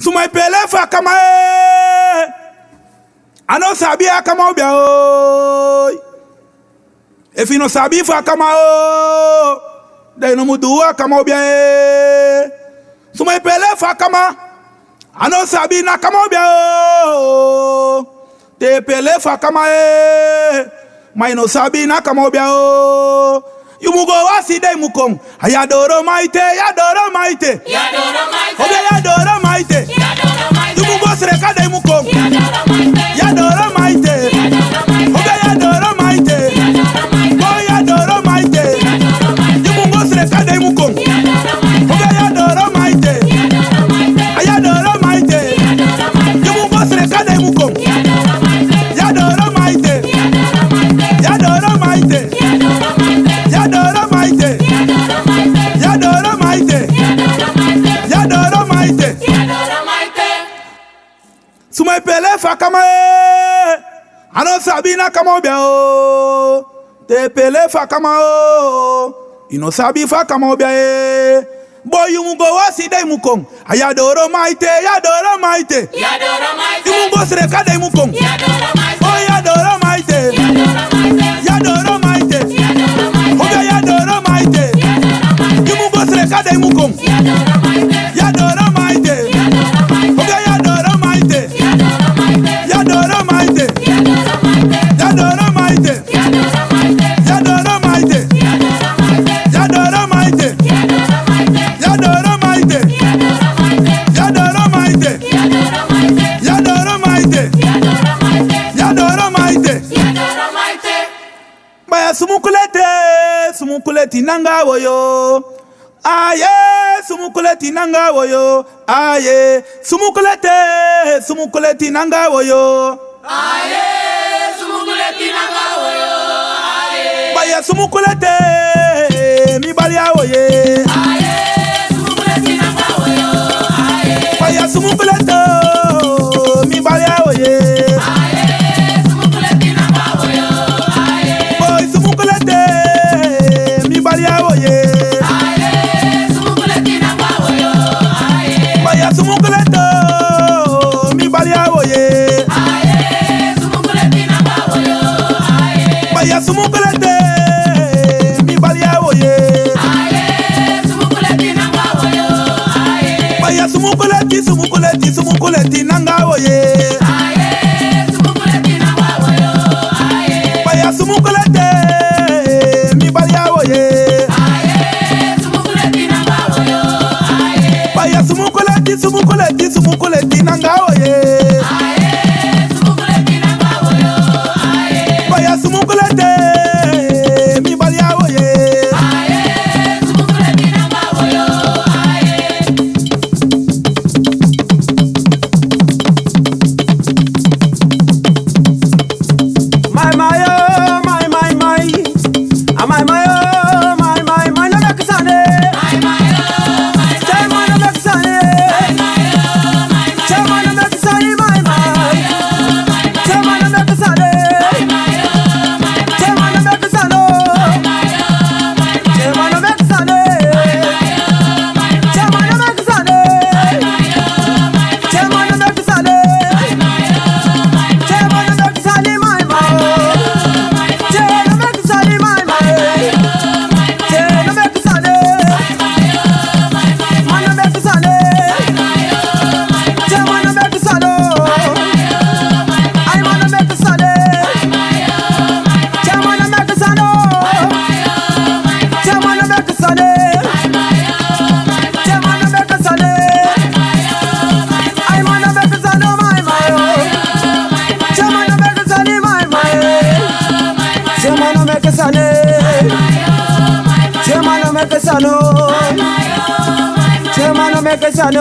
Sumai pele fa kama e. Ano sabi kama obia o. If you no sabi fa kama o. Dai no mudu kama obia e. Sumai pele fa kama. Ano sabi na kama obia o. Te pele fa kama e. Mai no sabi na kama obia o. Yumugo wasi dai mukong. Ayadoro maite, yadoro maite. Yadoro maite. Obia yadoro maite. Yadoro maite. Yumugo sreka dai mukong. Yadoro maite. Yadoro maite. Yadoro maite. Obia yadoro maite. Yadoro maite. Oh yadoro maite. Yadoro maite. Yumugo sreka dai mukong. Yadoro maite. Obia yadoro maite. Yadoro maite. Ayadoro maite. Yadoro maite. Yumugo sreka dai mukong. Yadoro maite. Yadoro maite. Yadoro maite. Yadoro maite. Yadoro Yadoro maite. maite. Yadoro Yadoro maite. maite. Yadoro Yadoro maite. maite. Yadoro maite. Sumai pele fa kama e. Ano sabi na kama obia o. Te pele fa kama o. Ino sabi fa kama obia e. Boy yumugo wasi dai mukong. Ayadoro maite, yadoro maite. Yadoro maite. Yumugo sreka dai mukong. Yadoro maite. Oh yadoro maite. Yadoro maite. Yadoro maite. Yadoro maite. Obia yadoro maite. Yadoro maite. Yumugo sreka dai mukong. Yadoro maite. Yadoro maite. Yadoro maite. Obia yadoro maite. Yadoro maite. Yadoro maite. Yadoro maite. Yadoro maite. Yadoro maite. Yadoro maite. Yadoro Yadoro maite. maite. Yadoro maite. Yadoro maite. Baya sumukuleti nanga woyo. Aye, sumukuleti nanga woyo. Aye, sumukuleti nanga woyo. Aye, sumukuleti nanga woyo. Aye. Baya sumukulete mi balia woye. Aye, sumukuleti nanga woyo. Aye. Baya sumukulete mi balia woye. Aye, sumukuleti nanga woyo. Aye. Boy sumukulete mi balia woye. Aye, sumukuleti nanga woyo. Aye. Baya sumukulete mi balia woye. Aye, sumukuleti nanga woyo. Aye. Baya sumukulete mi balia woye. Aye, sumukuleti nanga woyo. Aye. Baya sumukuleti nanga woye. Aye, sumukuleti nanga woyo. Aye. Baya sumukulete mi balia woye. Aye, sumukuleti nanga woyo. Aye. Baya sumukuleti nanga woye. Aye, sumukuleti nanga woyo. Aye. Baya sumukulete mi balia woye. Aye, sumukuleti nanga woyo. Aye. No make sane. My mayo, my Say man no make sane. mayo, Say man no make sane, my. Say man no make sane. Say man no make sane. Say man no make sane. Say man no make sane. Say man no make sane. Say man no make sane, my. Say no make sane, my. Say no make sane. Man no make sane. Say man no make sane. I man no make sane. Say man no make sane. Say man no make sane. Say man no make sane. I man no make sane, my. Say man no make sane, my. Say man no make sane. Say man no make sane. Say man no make sane.